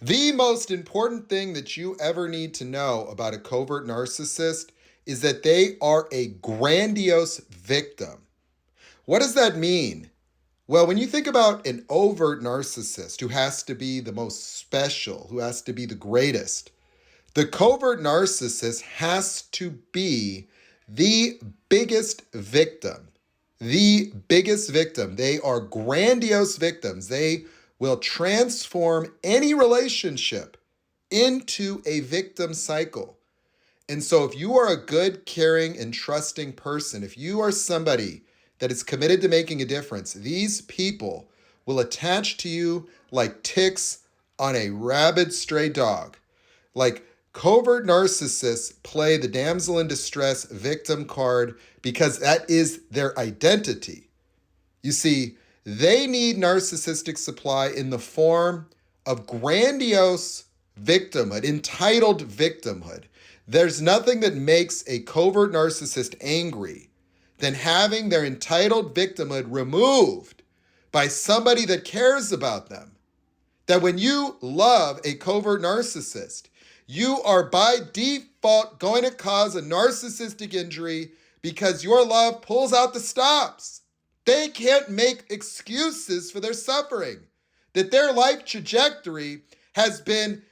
The most important thing that you ever need to know about a covert narcissist is that they are a grandiose victim. What does that mean? Well, when you think about an overt narcissist who has to be the most special, who has to be the greatest, the covert narcissist has to be the biggest victim. The biggest victim. They are grandiose victims. They will transform any relationship into a victim cycle. And so, if you are a good, caring, and trusting person, if you are somebody that is committed to making a difference, these people will attach to you like ticks on a rabid stray dog. Like covert narcissists play the damsel in distress victim card because that is their identity. You see, they need narcissistic supply in the form of grandiose victimhood, entitled victimhood. There's nothing that makes a covert narcissist angry than having their entitled victimhood removed by somebody that cares about them. That when you love a covert narcissist, you are by default going to cause a narcissistic injury because your love pulls out the stops. They can't make excuses for their suffering, that their life trajectory has been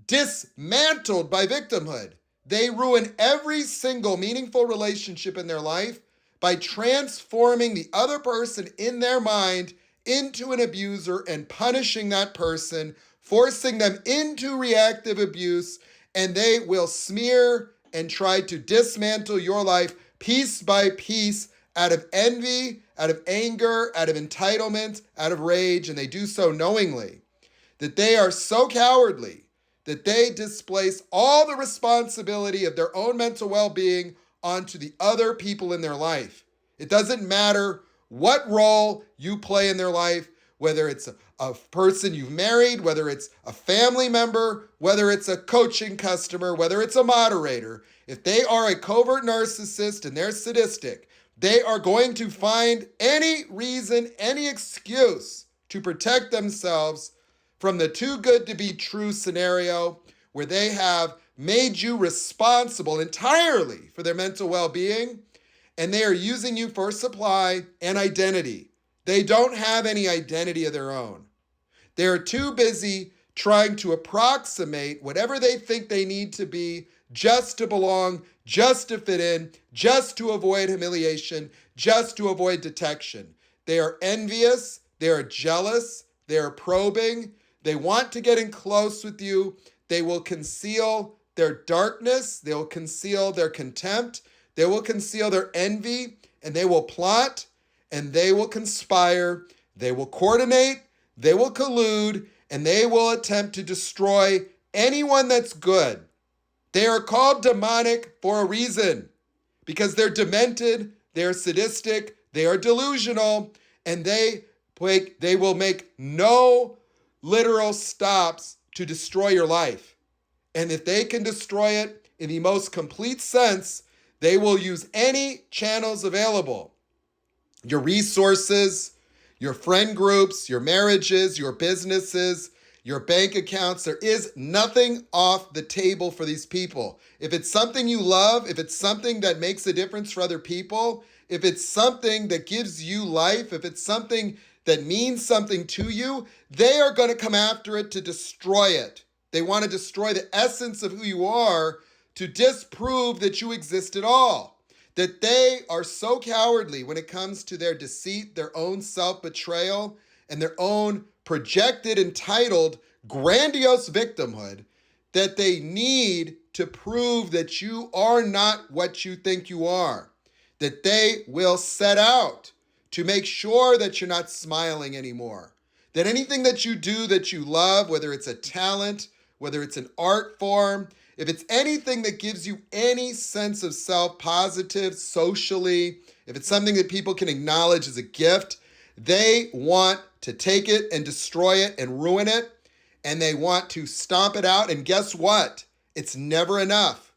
dismantled by victimhood. They ruin every single meaningful relationship in their life by transforming the other person in their mind into an abuser and punishing that person, forcing them into reactive abuse, and they will smear and try to dismantle your life piece by piece out of envy, out of anger, out of entitlement, out of rage, and they do so knowingly. That they are so cowardly that they displace all the responsibility of their own mental well-being onto the other people in their life. It doesn't matter what role you play in their life, whether it's a person you've married, whether it's a family member, whether it's a coaching customer, whether it's a moderator. If they are a covert narcissist and they're sadistic, they are going to find any reason, any excuse to protect themselves from the too good to be true scenario where they have made you responsible entirely for their mental well-being, and they are using you for supply and identity. They don't have any identity of their own. They're too busy trying to approximate whatever they think they need to be just to belong, just to fit in, just to avoid humiliation, just to avoid detection. They are envious, they are jealous, they are probing, they want to get in close with you. They will conceal their darkness, they will conceal their contempt, they will conceal their envy, and they will plot, and they will conspire, they will coordinate, they will collude, and they will attempt to destroy anyone that's good. They are called demonic for a reason, because they're demented, they're sadistic, they are delusional, and they will make no literal stops to destroy your life. And if they can destroy it in the most complete sense, they will use any channels available. Your resources, your friend groups, your marriages, your businesses, your bank accounts. There is nothing off the table for these people. If it's something you love, if it's something that makes a difference for other people, if it's something that gives you life, if it's something that means something to you, they are going to come after it to destroy it. They want to destroy the essence of who you are to disprove that you exist at all. That they are so cowardly when it comes to their deceit, their own self-betrayal, and their own projected, entitled, grandiose victimhood, that they need to prove that you are not what you think you are. That they will set out to make sure that you're not smiling anymore. That anything that you do that you love, whether it's a talent, whether it's an art form, if it's anything that gives you any sense of self, positive, socially, if it's something that people can acknowledge as a gift, they want to take it and destroy it and ruin it, and they want to stomp it out. And guess what? It's never enough.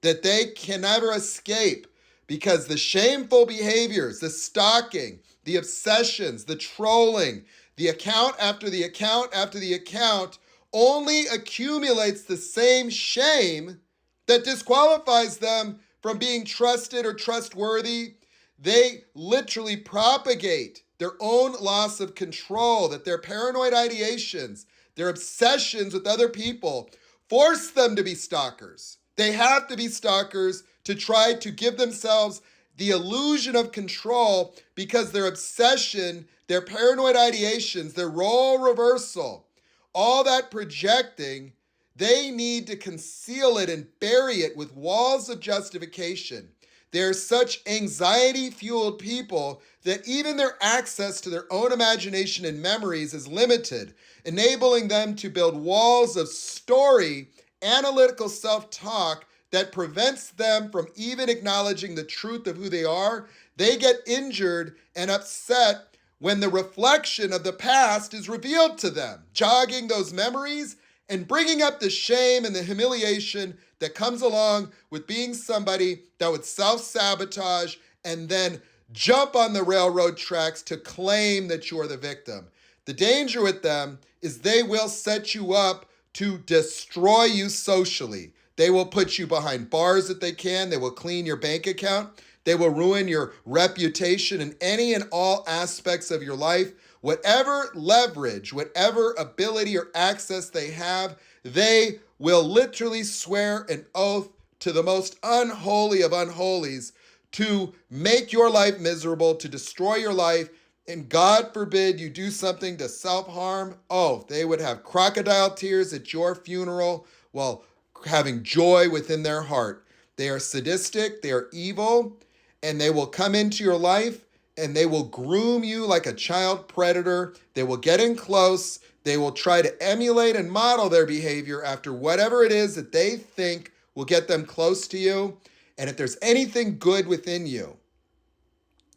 That they can never escape, because the shameful behaviors, the stalking, the obsessions, the trolling, the account after the account after the account only accumulates the same shame that disqualifies them from being trusted or trustworthy. They literally propagate their own loss of control, that their paranoid ideations, their obsessions with other people force them to be stalkers. They have to be stalkers to try to give themselves the illusion of control because their obsession, their paranoid ideations, their role reversal, all that projecting, they need to conceal it and bury it with walls of justification. They're such anxiety-fueled people that even their access to their own imagination and memories is limited, enabling them to build walls of story, analytical self-talk that prevents them from even acknowledging the truth of who they are. They get injured and upset when the reflection of the past is revealed to them, jogging those memories and bringing up the shame and the humiliation that comes along with being somebody that would self-sabotage and then jump on the railroad tracks to claim that you're the victim. The danger with them is they will set you up to destroy you socially. They will put you behind bars if they can. They will clean your bank account. They will ruin your reputation in any and all aspects of your life. Whatever leverage, whatever ability or access they have, they will literally swear an oath to the most unholy of unholies to make your life miserable, to destroy your life, and God forbid you do something to self-harm. Oh, they would have crocodile tears at your funeral while having joy within their heart. They are sadistic, they are evil, and they will come into your life and they will groom you like a child predator. They will get in close. They will try to emulate and model their behavior after whatever it is that they think will get them close to you. And if there's anything good within you,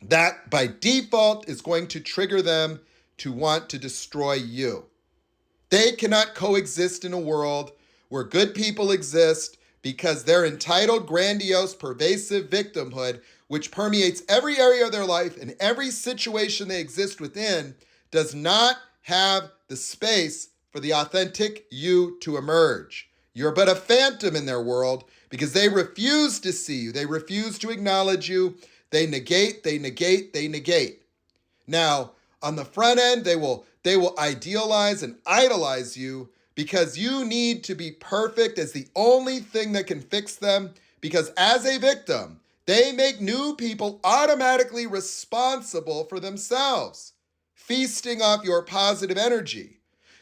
that by default is going to trigger them to want to destroy you. They cannot coexist in a world where good people exist because their entitled, grandiose, pervasive victimhood, which permeates every area of their life and every situation they exist within, does not have the space for the authentic you to emerge. You're but a phantom in their world because they refuse to see you. They refuse to acknowledge you. They negate, they negate, they negate. Now, on the front end, they will idealize and idolize you because you need to be perfect as the only thing that can fix them, because as a victim, they make new people automatically responsible for themselves, feasting off your positive energy,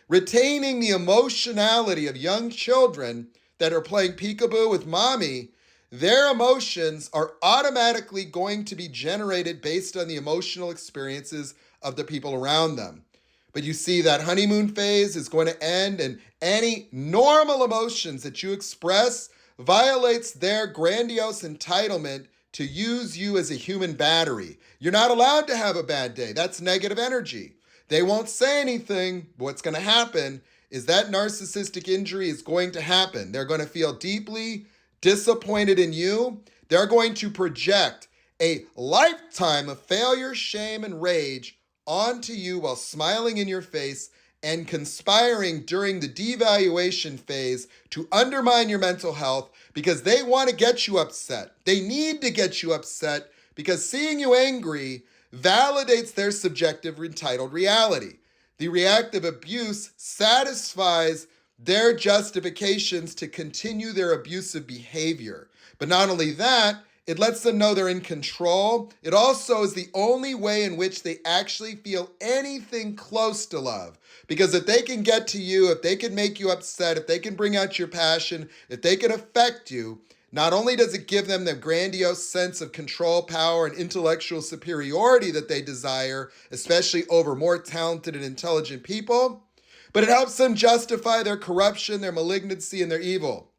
retaining the emotionality of young children that are playing peekaboo with mommy. Their emotions are automatically going to be generated based on the emotional experiences of the people around them. But you see, that honeymoon phase is going to end, and any normal emotions that you express violates their grandiose entitlement to use you as a human battery. You're not allowed to have a bad day. That's negative energy. They won't say anything, but what's going to happen is that narcissistic injury is going to happen. They're going to feel deeply disappointed in you. They're going to project a lifetime of failure, shame, and rage onto you while smiling in your face and conspiring during the devaluation phase to undermine your mental health because they want to get you upset. They need to get you upset because seeing you angry validates their subjective entitled reality. The reactive abuse satisfies their justifications to continue their abusive behavior. But not only that, it lets them know they're in control. It also is the only way in which they actually feel anything close to love. Because if they can get to you, if they can make you upset, if they can bring out your passion, if they can affect you, not only does it give them the grandiose sense of control, power, and intellectual superiority that they desire, especially over more talented and intelligent people, but it helps them justify their corruption, their malignancy, and their evil.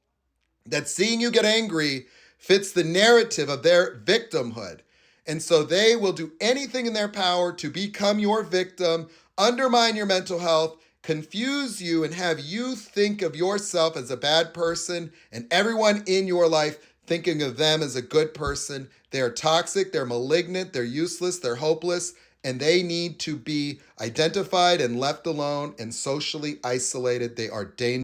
That seeing you get angry fits the narrative of their victimhood. And so they will do anything in their power to become your victim, undermine your mental health, confuse you, and have you think of yourself as a bad person and everyone in your life thinking of them as a good person. They are toxic, they're malignant, they're useless, they're hopeless, and they need to be identified and left alone and socially isolated. They are dangerous.